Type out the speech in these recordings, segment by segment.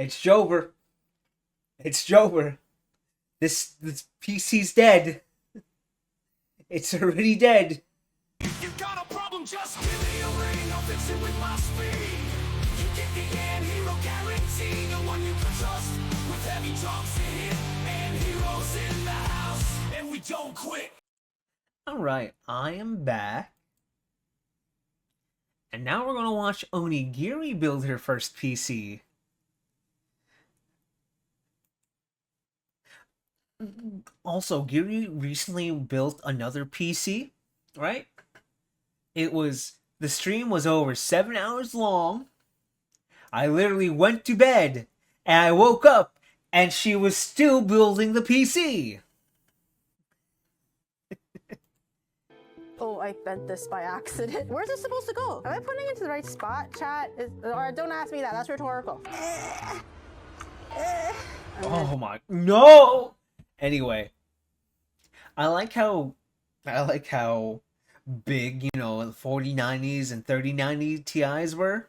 It's Jover. It's Jover. This PC's dead. It's already dead. If you got a problem, just give me a ring. I'll fix it with my speed. You get the hero guarantee, the one you can trust. With heavy drums to hit and heroes in the house, and we don't quit. Alright, I am back. And now we're gonna watch Onigiri build her first PC. Also, Giri recently built another PC, right? The stream was over 7 hours long. I literally went to bed and I woke up and she was still building the PC. Oh, I bent this by accident. Where's it supposed to go? Am I putting it to the right spot, chat? Or don't ask me that, that's rhetorical. Oh my, no! Anyway, I like how big, the 4090s and 3090 Ti's were.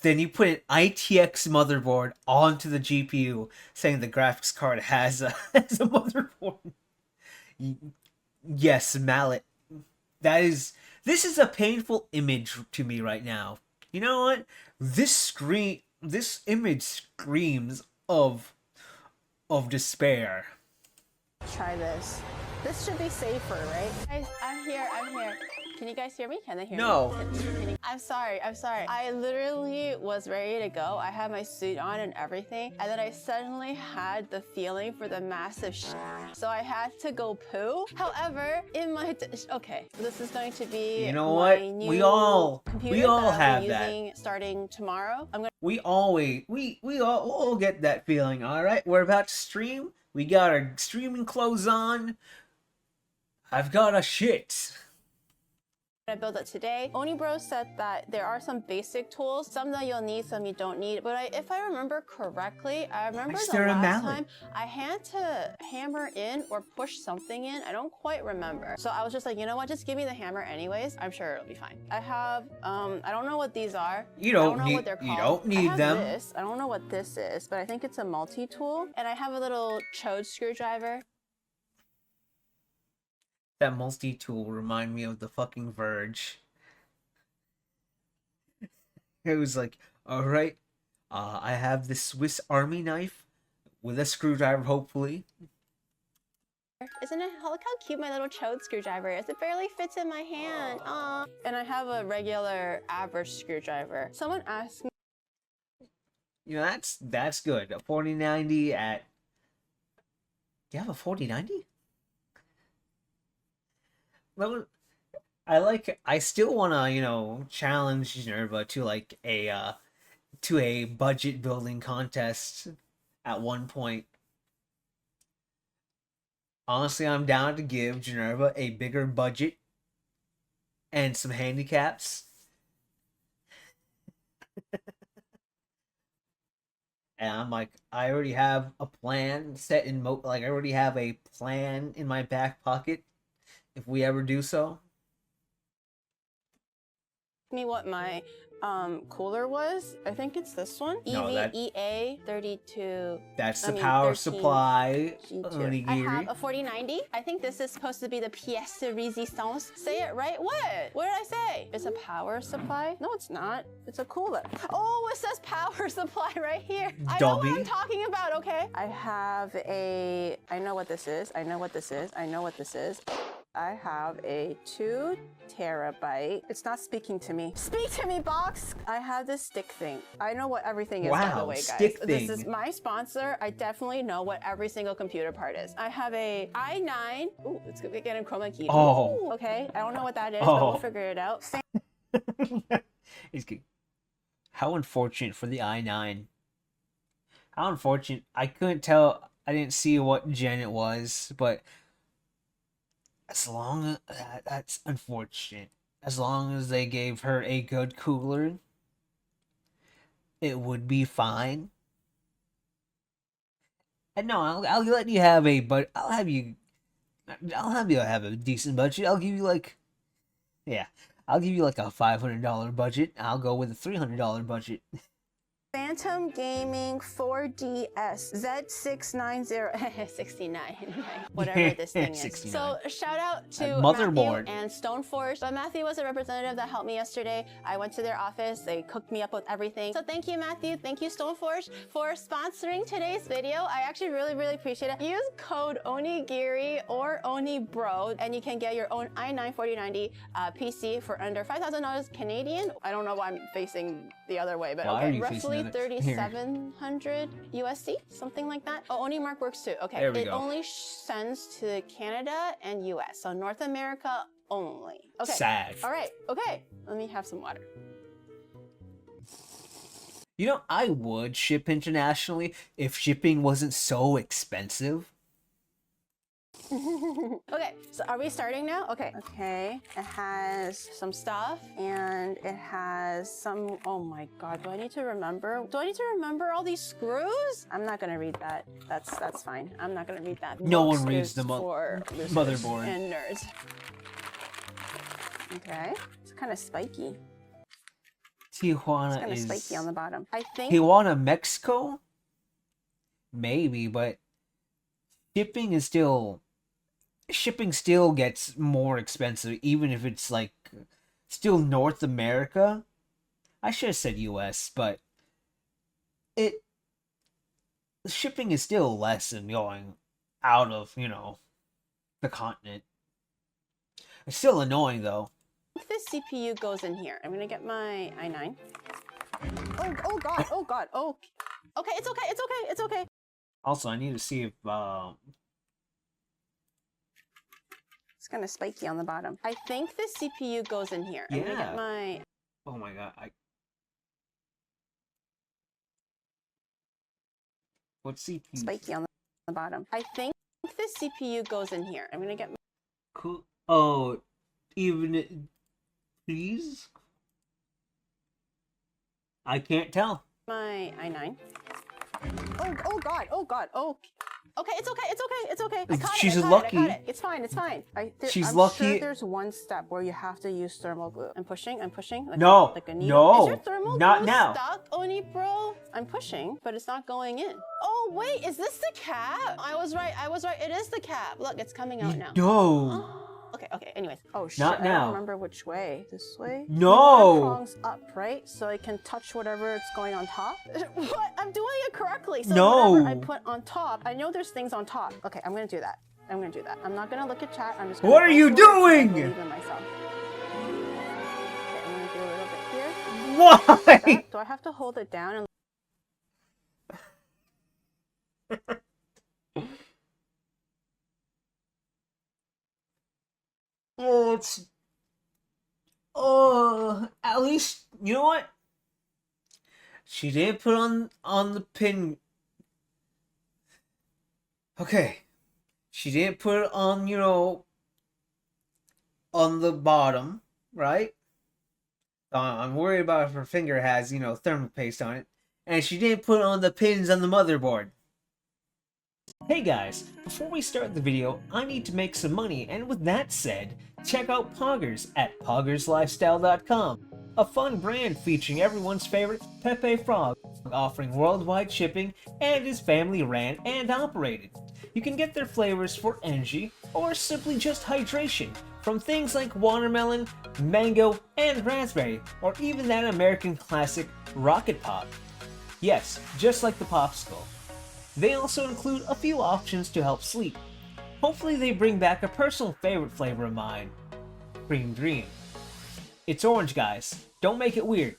Then you put an ITX motherboard onto the GPU, saying the graphics card has a, has a motherboard. Yes, Mallet. This is a painful image to me right now. You know what? This image screams of despair. Try this. This should be safer, right? Guys, I'm here. Can you guys hear me? Can they hear No. me? I'm sorry. I literally was ready to go. I had my suit on and everything. And then I suddenly had the feeling for the massive so I had to go poo. However, in my... Okay, this is going to be You know what? my new We all computer have that. that. Starting tomorrow. We all get that feeling, alright? We're about to stream. We got our streaming clothes on. I've got a shit. I built it today. Onibro said that there are some basic tools, some that you'll need, some you don't need. But if I remember correctly, I remember the last time I had to hammer in or push something in. I don't quite remember. So I was just like, you know what? Just give me the hammer anyways. I'm sure it'll be fine. I have, I don't know what these are. You don't know need, what they're called. you don't need them. This. I don't know what this is, but I think it's a multi-tool. And I have a little chode screwdriver. That multi-tool remind me of the fucking Verge. It was like, alright, I have this Swiss Army knife with a screwdriver, hopefully. Isn't it? Look how cute my little chode screwdriver is. It barely fits in my hand. Aww. And I have a regular average screwdriver. Someone asked me. That's good. A 4090 at... Do you have a 4090? Well, I still wanna, challenge Nerva to like a budget building contest at one point. Honestly, I'm down to give Generva a bigger budget and some handicaps. And I'm like, I already have a plan set in I already have a plan in my back pocket if we ever do so. Me what my cooler was. I think it's this one. No, EVEA 32. That's the power 13 supply. G2. I have a 4090. I think this is supposed to be the pièce de résistance. Say it right. What? What did I say? It's a power supply? No, it's not. It's a cooler. Oh, it says power supply right here. I know what I'm talking about, okay? I have a... I know what this is. I know what this is. I know what this is. I have a 2 terabyte. It's not speaking to me. Speak to me, box! I have this stick thing. I know what everything is, by the way, guys. Stick thing. This is my sponsor. I definitely know what every single computer part is. I have a i9. Ooh, it's getting chroma key. Oh. Ooh, okay. I don't know what that is, but we'll figure it out. How unfortunate for the i9. How unfortunate. I couldn't tell. I didn't see what gen it was, but as long as that's unfortunate. As long as they gave her a good cooler, it would be fine. And no, I'll let you have I'll have you have a decent budget. I'll give you like a $500 budget. I'll go with a $300 budget. Phantom Gaming 4DS Z690 69 whatever this thing is. 69. So shout out to Motherboard. Matthew and Stoneforge. But Matthew was a representative that helped me yesterday. I went to their office. They cooked me up with everything. So thank you, Matthew. Thank you, Stoneforge, for sponsoring today's video. I actually really appreciate it. Use code Onigiri or Onibro and you can get your own i9 4090 PC for under $5,000 Canadian. I don't know why I'm facing the other way, but Why are okay, you facing roughly the other- 3,700 USD, something like that. Oh, Onimark works too. Okay, There we it go. only sends to Canada and US, so North America only. Okay. Sad. All right. Okay. Let me have some water. You know, I would ship internationally if shipping wasn't so expensive. Okay, so are we starting now? Okay. Okay, it has some stuff and it has some, oh my God, do I need to remember? Do I need to remember all these screws? I'm not gonna read that. That's fine. I'm not gonna read that. No Books one reads is the for losers motherboard. and nerds. Okay, it's kind of spiky. It's Tijuana kind of is spiky on the bottom. I think Tijuana, Mexico? Maybe, but shipping still gets more expensive, even if it's like still North America. I should have said US, but shipping is still less than going out of, the continent. It's still annoying though. this CPU goes in here. I'm gonna get my i9. Oh God, oh God, oh. Okay, it's okay. Also, I need to see if It's kind of spiky on the bottom. I think the CPU goes in here. I'm gonna Yeah. get my... oh my god, what CPU? Spiky on the bottom. I think the CPU goes in here. I'm gonna get my... Cool. Oh, please? I can't tell. my i9. Oh God, oh. Okay, it's okay. I caught She's it, lucky. I caught it. It's fine. She's I'm lucky. sure there's one step where you have to use thermal glue. I'm pushing. Like No, like a needle. no, Is your thermal not glue now. stuck, Oni Bro? I'm pushing, but it's not going in. Oh wait, is this the cap? I was right. It is the cap. Look, it's coming out now. No. Okay, anyways. Oh shit, Not I now. don't remember which way. This way? No. The prongs up, right? So I can touch whatever it's going on top. What? I'm doing it correctly. So No. whatever I put on top, I know there's things on top. Okay, I'm gonna do that. I'm not gonna look at chat. I'm just gonna What are go you for it and doing? believe in myself. Okay, I'm gonna do a little bit here. Why? Do I have to hold it down and At least, you know what? She didn't put on the pin. Okay. She didn't put it on, on the bottom, right? I'm worried about if her finger has, thermal paste on it. And she didn't put on the pins on the motherboard. Hey guys, before we start the video, I need to make some money, and with that said, check out Poggers at poggerslifestyle.com, a fun brand featuring everyone's favorite Pepe Frog, offering worldwide shipping and is family ran and operated. You can get their flavors for energy or simply just hydration from things like watermelon, mango, and raspberry, or even that American classic Rocket Pop. Yes, just like the popsicle. They also include a few options to help sleep. Hopefully they bring back a personal favorite flavor of mine, Cream Dream. It's orange, guys. Don't make it weird.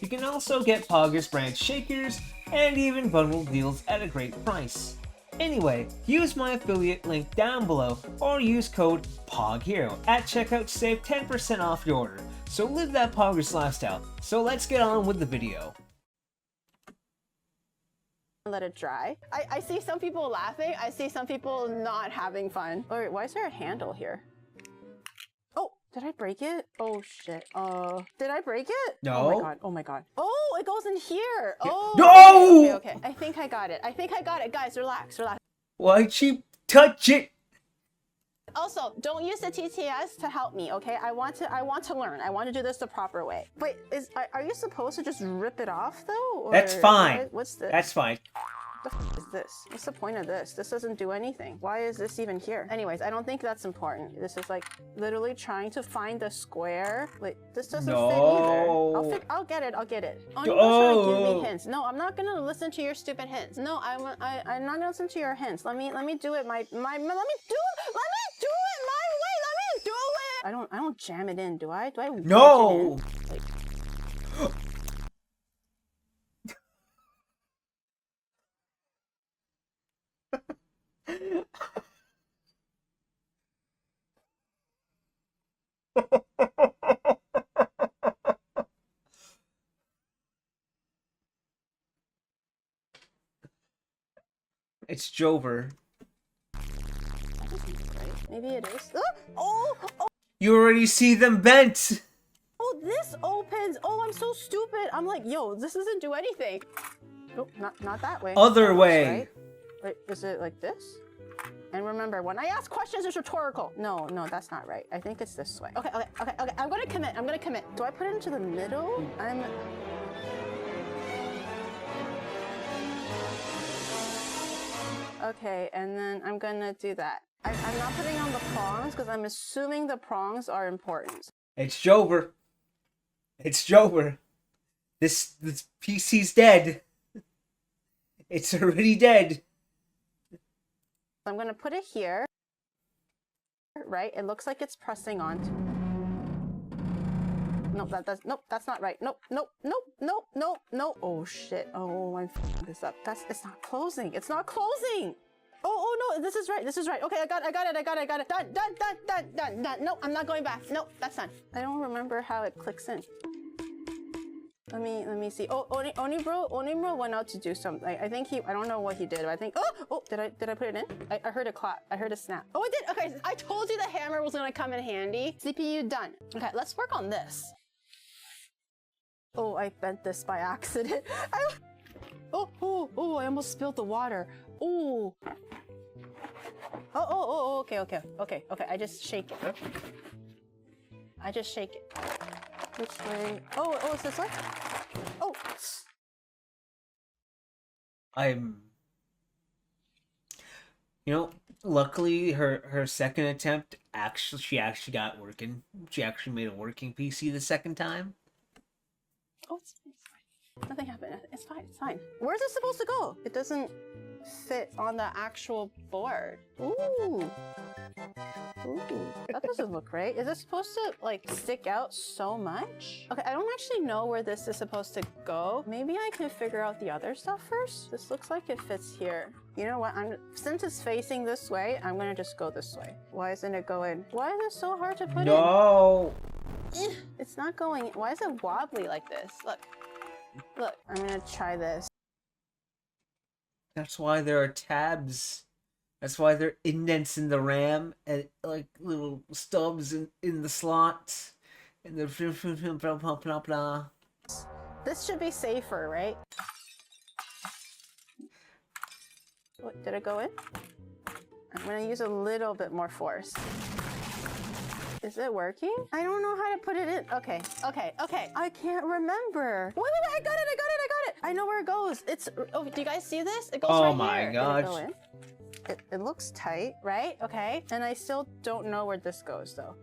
You can also get Poggers brand shakers and even bundle deals at a great price. Anyway, use my affiliate link down below or use code POGHERO at checkout to save 10% off your order. So live that Poggers lifestyle. So let's get on with the video. let it dry? I see some people laughing. I see some people not having fun. Oh, wait, why is there a handle here? Oh, did I break it? Oh shit. Did I break it? No. Oh my god. Oh my god. Oh, it goes in here. Oh. No! Okay. I think I got it. Guys, relax. Why'd she touch it? Also, don't use the TTS to help me, okay? I want to learn. I want to do this the proper way. Wait, are you supposed to just rip it off though? Or That's fine. what's this? That's fine. What the f is this? What's the point of this? This doesn't do anything. Why is this even here? Anyways, I don't think that's important. This is like literally trying to find the square. Wait, this doesn't fit either. I'll get it. I'll get it. Only trying to give me hints. No, I'm not gonna listen to your stupid hints. No, I'm not gonna listen to your hints. Let me do it let me do it my way. Let me do it. I don't jam it in, do I? Do I? No. Like, It's Jover. maybe it is. Oh! You already see them bent. Oh, this opens. Oh, I'm so stupid. I'm like, yo, this doesn't do anything. Nope, not that way. Other way. Right? Wait, is it like this? And remember, when I ask questions, it's rhetorical. No, that's not right. I think it's this way. Okay. I'm gonna commit. Do I put it into the middle? Okay, and then I'm gonna do that. I'm not putting on the prongs because I'm assuming the prongs are important. It's Jover. It's Jover. This PC's dead. It's already dead. I'm gonna put it here. Right? It looks like it's pressing on. Nope, that's not right. Nope. Oh shit. Oh, I'm f***ing this up. It's not closing. It's not closing. Oh no, this is right. Okay, I got it. Done. No, I'm not going back. No, that's done. I don't remember how it clicks in. Let me see. Oh, Onibro went out to do something. I think I don't know what he did, but I think, did I put it in? I heard a clap. I heard a snap. Oh, I did. Okay, I told you the hammer was gonna come in handy. CPU done. Okay, let's work on this. Oh, I bent this by accident. Oh, I almost spilled the water. Oh. Okay. I just shake it. Which way? Oh, it's this way? Oh. Luckily her second attempt she actually got working. She actually made a working PC the second time. Oh, it's fine. Nothing happened. It's fine. Where's it supposed to go? It doesn't fit on the actual board. Ooh, that doesn't look right. Is it supposed to like stick out so much? Okay, I don't actually know where this is supposed to go. Maybe I can figure out the other stuff first. This looks like it fits here. You know what? since it's facing this way, I'm gonna just go this way. Why isn't it going? Why is it so hard to put in? No. It's not going. Why is it wobbly like this? Look, I'm gonna try this. That's why there are tabs. That's why there are indents in the RAM and like little stubs in the slots. And the blah blah blah. This should be safer, right? What, did it go in? I'm gonna use a little bit more force. Is it working? I don't know how to put it in. Okay. I can't remember. Wait, I got it. I know where it goes. Oh, do you guys see this? It goes right here. Oh my gosh. Did it go in? It looks tight, right? Okay. And I still don't know where this goes though.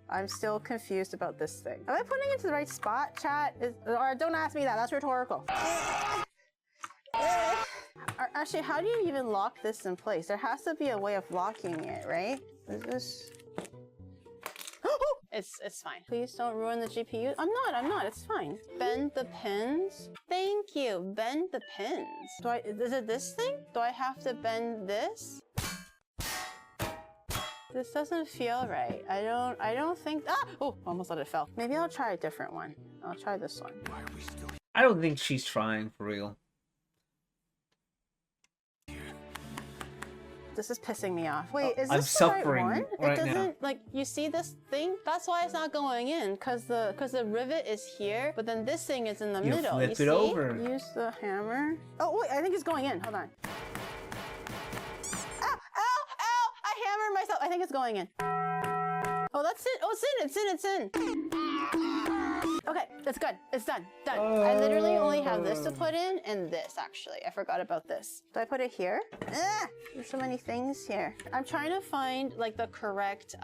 I'm still confused about this thing. Am I putting it to the right spot, chat? Or don't ask me that, that's rhetorical. Actually, how do you even lock this in place? There has to be a way of locking it, right? Is this... It's fine. Please don't ruin the GPU. I'm not, it's fine. Bend the pins. Thank you, bend the pins. Is it this thing? Do I have to bend this? This doesn't feel right. I don't think, almost let it fall. Maybe I'll try a different one. I'll try this one. I don't think she's trying for real. This is pissing me off. Wait, is I'm this the suffering right one? right It doesn't, now. like, you see this thing? That's why it's not going in, because the rivet is here, but then this thing is in the middle. Flip you it see? over. Use the hammer. Oh, wait, I think it's going in. Hold on. Ow! I hammered myself. I think it's going in. Oh, that's it. Oh, it's in. Okay, that's good. It's done. Done. I literally only have this to put in and this, actually. I forgot about this. Do I put it here? There's so many things here. I'm trying to find like the correct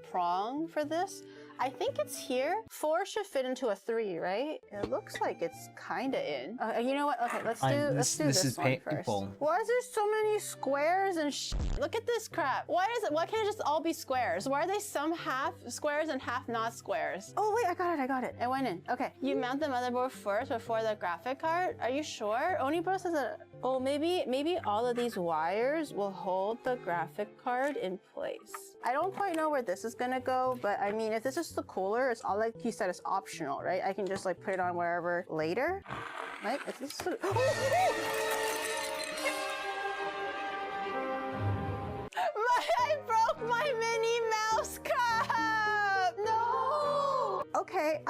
prong for this. I think it's here. 4 should fit into a 3, right? It looks like it's kind of in. You know what? Okay, let's do this one first. Why is there so many squares and Look at this crap. Why can't it just all be squares? Why are they some half squares and half not squares? Oh wait, I got it. It went in. Okay, you mount the motherboard first before the graphic card. Are you sure? Onibro says oh, maybe all of these wires will hold the graphic card in place. I don't quite know where this is gonna go, but I mean, if this is the cooler, it's all like you said, it's optional, right? I can just like put it on wherever later. Right? If this is I broke my Minnie Mouse cup! No! Okay,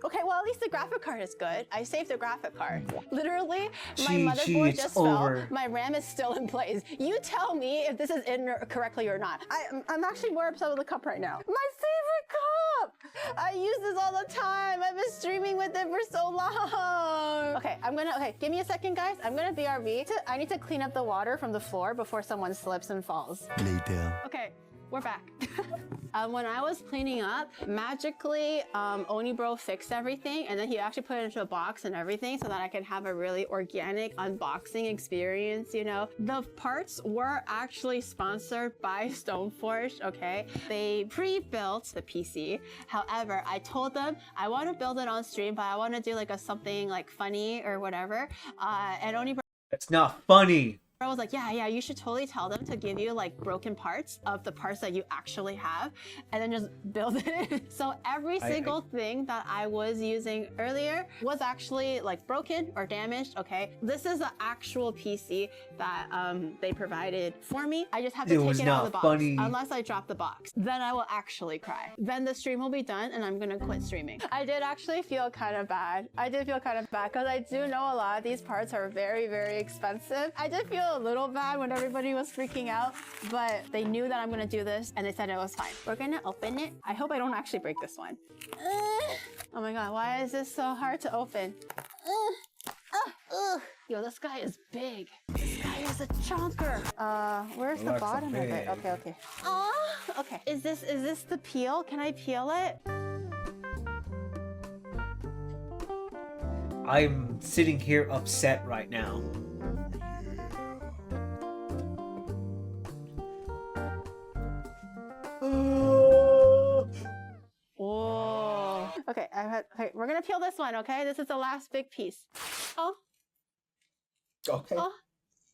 okay, well at least the graphic card is good. I saved the graphic card. Literally, my motherboard just fell. My RAM is still in place. You tell me if this is in correctly or not. I'm actually more upset with the cup right now. My favorite cup! I use this all the time. I've been streaming with it for so long. Okay, give me a second, guys. I'm gonna BRB. I need to clean up the water from the floor before someone slips and falls. Later. Okay, we're back. When I was cleaning up, magically, Onibro fixed everything, and then he actually put it into a box and everything so that I could have a really organic unboxing experience, you know? The parts were actually sponsored by Stoneforge, okay? They pre-built the PC. However, I told them I want to build it on stream, but I want to do like something like funny or whatever. And Onibro— That's not funny. I was like, yeah, you should totally tell them to give you like broken parts of the parts that you actually have and then just build it. So every single thing that I was using earlier was actually like broken or damaged, okay? This is the actual PC that they provided for me. I just have to take it out of the box. Funny. Unless I drop the box. Then I will actually cry. Then the stream will be done and I'm gonna quit streaming. I did actually feel kind of bad. I did feel kind of bad because I do know a lot of these parts are very, very expensive. I did feel a little bad when everybody was freaking out, but they knew that I'm gonna do this and they said it was fine. We're gonna open it. I hope I don't actually break this one. Oh my god, why is this so hard to open? Yo, this guy is big. This guy is a chunker. Where's the bottom of it? Okay. Okay. Is this the peel? Can I peel it? I'm sitting here upset right now. Whoa. Okay, we're gonna peel this one, okay? This is the last big piece. Oh. Okay. Oh,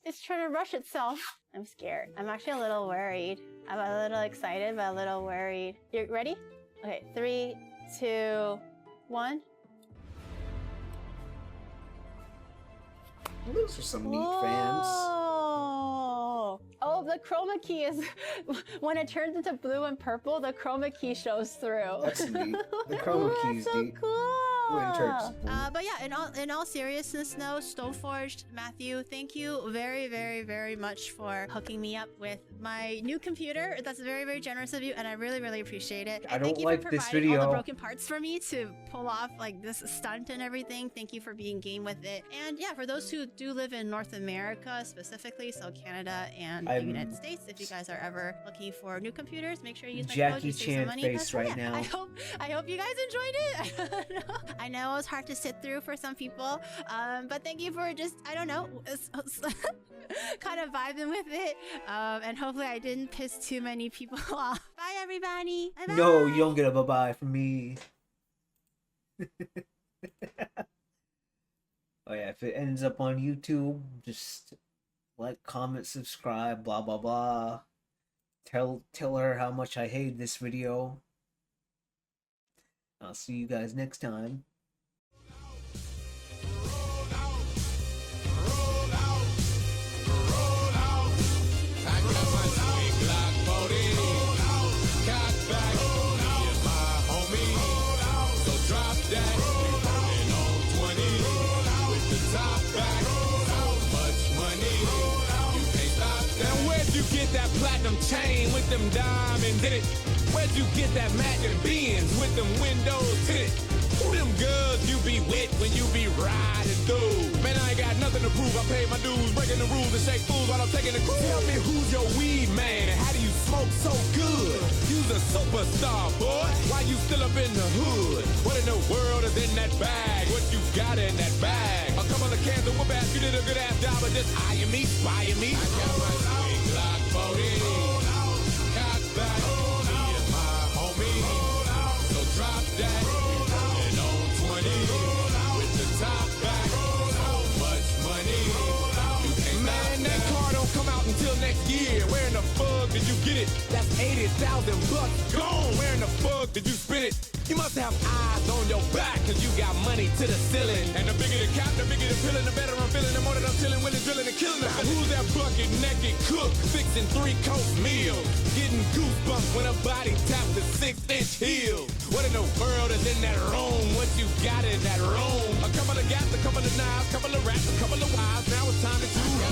it's trying to rush itself. I'm scared. I'm actually a little worried. I'm a little excited, but a little worried. You ready? Okay, 3, 2, 1. Those are some neat fans. Oh, the chroma key is when it turns into blue and purple, the chroma key shows through. That's neat. The chroma key is so neat. Cool. But yeah, in all seriousness though, Stoneforged, Matthew, thank you very, very, very much for hooking me up with my new computer. That's very, very generous of you, and I really, really appreciate it. And I don't thank you like for this providing video. all the broken parts for me to pull off like this stunt and everything. Thank you for being game with it. And yeah, for those who do live in North America specifically, so Canada and the United States, if you guys are ever looking for new computers, make sure you use my code. Jackie Chan face right now. I hope you guys enjoyed it. I know it was hard to sit through for some people, but thank you for just, I don't know, kind of vibing with it, and hopefully I didn't piss too many people off. Bye everybody. Bye-bye. No, you don't get a bye-bye from me. Oh yeah, if it ends up on YouTube, just like, comment, subscribe, blah blah blah. Tell her how much I hate this video. I'll see you guys next time. Get that that platinum chain with them diamonds in it? Where'd you get that Magic Benz with them windows tinted? Who them girls you be with when you be riding through? Man, I ain't got nothing to prove. I paid my dues, breaking the rules to shake fools while I'm taking the cruise. Tell me who's your weed man and how do you smoke so good? You's a superstar, boy. Why you still up in the hood? What in the world is in that bag? What you got in that bag? A couple of cans of whoop ass. You did a good ass job of just eyeing me, spying me. I got my sweet Glock 40. Cock back. Me and my homie. So drop that. And on 20. With the top back. So much money. You can't Man, that car don't come out until next year. Where in the fuck did you get it? That's 80,000 bucks gone. Where in the fuck did you spend it? You must have eyes on your back, cause you got money to the ceiling. And the bigger the cap, the bigger the feeling, the better I'm feeling. The more that I'm chilling, winning, drilling, and killing them. Who's that bucket naked cook, fixing 3-course meals? Getting goosebumps when a body taps the 6-inch heels. What in the world is in that room? What you got in that room? A couple of gaps, a couple of knives, couple of rats, a couple of wives. Now it's time to choose.